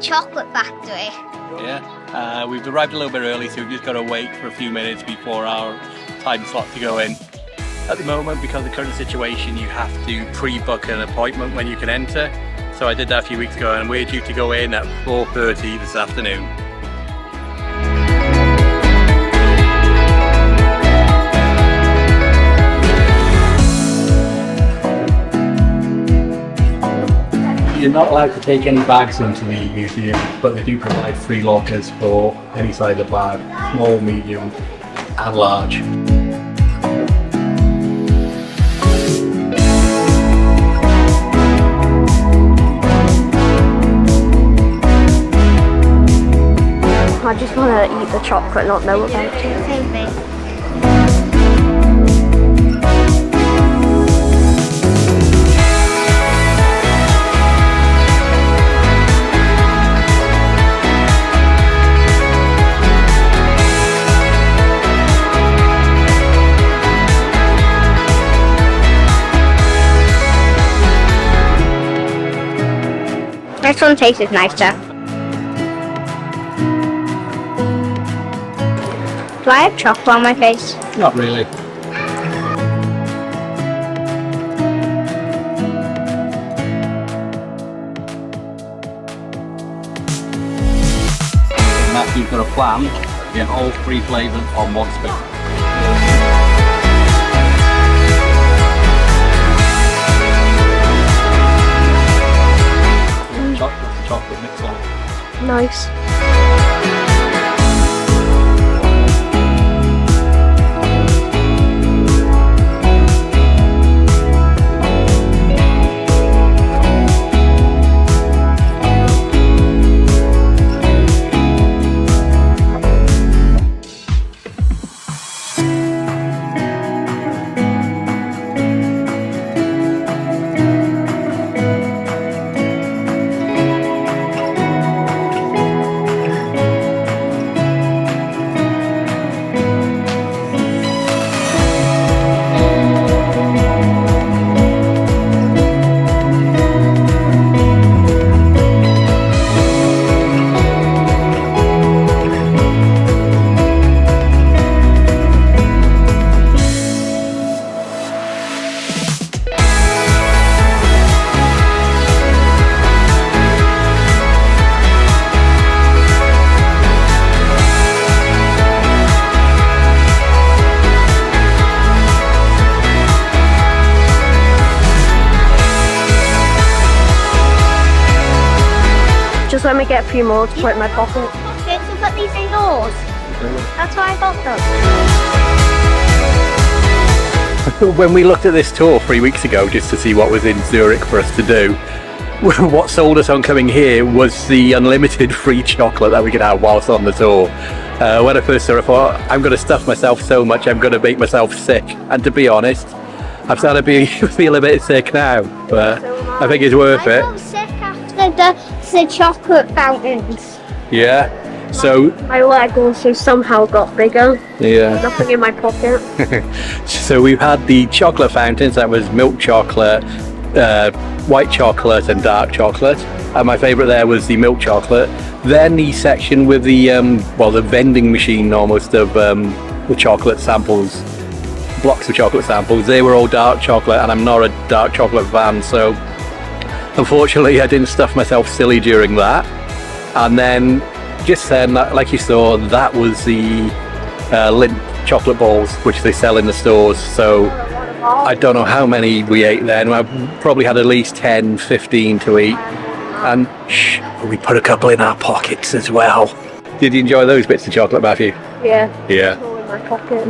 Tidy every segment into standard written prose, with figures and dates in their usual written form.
Chocolate Factory. Yeah, we've arrived a little bit early, so we've just got to wait for a few minutes before our time slot to go in. At the moment, because of the current situation, you have to pre-book an appointment when you can enter. So I did that a few weeks ago, and we're due to go in at 4:30 this afternoon. You're not allowed to take any bags into the museum, but they do provide free lockers for any size of bag, small, medium and large. I just want to eat the chocolate, not know about it. Same thing. This one tastes nicer. Do I have chocolate on my face? Not really. Matthew's got a plan to get all 3 flavours on one spoon. Chocolate mix on. Nice. Just let me get a few more to put in my pocket. Okay, so put these indoors. That's why I got them. When we looked at this tour 3 weeks ago just to see what was in Zurich for us to do, what sold us on coming here was the unlimited free chocolate that we could have whilst on the tour. When I first saw it, I thought, I'm going to stuff myself so much I'm going to make myself sick. And to be honest, I'm starting to feel a bit sick now, but I think it's worth it. I got sick after the chocolate fountains. Yeah, so My leg also somehow got bigger. yeah. Nothing in my pocket. So we've had the chocolate fountains, that was milk chocolate, white chocolate and dark chocolate. And my favourite there was the milk chocolate. Then the section with the, the vending machine almost of the chocolate samples, blocks of chocolate samples. They were all dark chocolate, and I'm not a dark chocolate fan, so unfortunately I didn't stuff myself silly during that. And then just then, like you saw, that was the Lindt chocolate balls which they sell in the stores. So I don't know how many we ate then. I probably had at least 10, 15 to eat. And we put a couple in our pockets as well. Did you enjoy those bits of chocolate, Matthew? Yeah. Yeah. It's all in my pocket.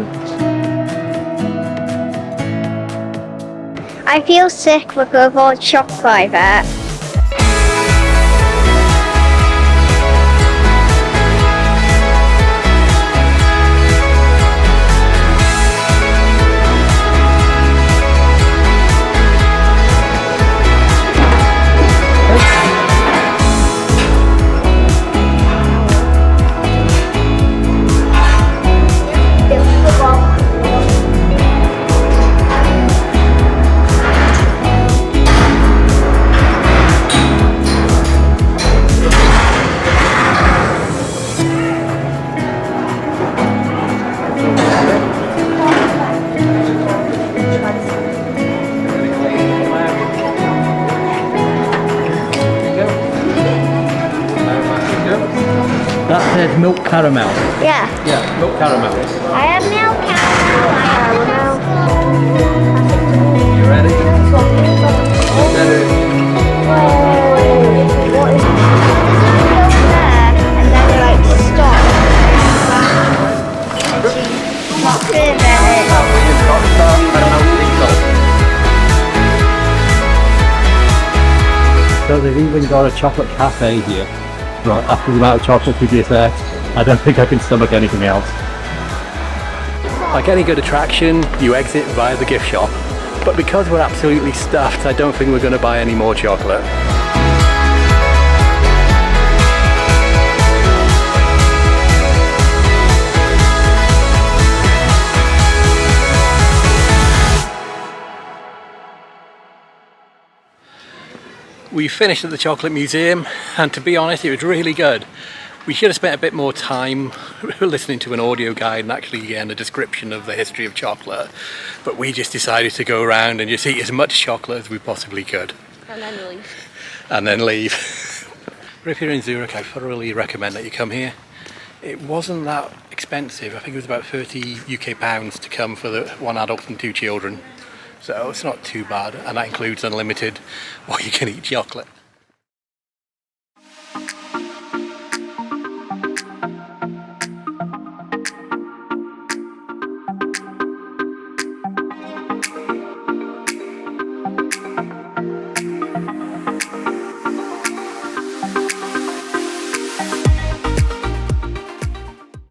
I feel sick because of all the chocolate I've ate. says milk caramel. Yeah. Yeah, milk caramel. I have milk caramel. I have You ready? Ready? What is it? There, and then they like stop. And she's not good at it. So they've even got a chocolate cafe here. Right, after the amount of chocolate we just ate, I don't think I can stomach anything else. Like any good attraction, you exit via the gift shop. But because we're absolutely stuffed, I don't think we're going to buy any more chocolate. We finished at the Chocolate Museum, and to be honest, it was really good. We should have spent a bit more time listening to an audio guide and actually getting a description of the history of chocolate, but we just decided to go around and just eat as much chocolate as we possibly could. And then leave. And then leave. But if you're in Zurich, I thoroughly recommend that you come here. It wasn't that expensive. I think it was about 30 UK pounds to come for the one adult and two children. So it's not too bad, and that includes unlimited all you can eat chocolate.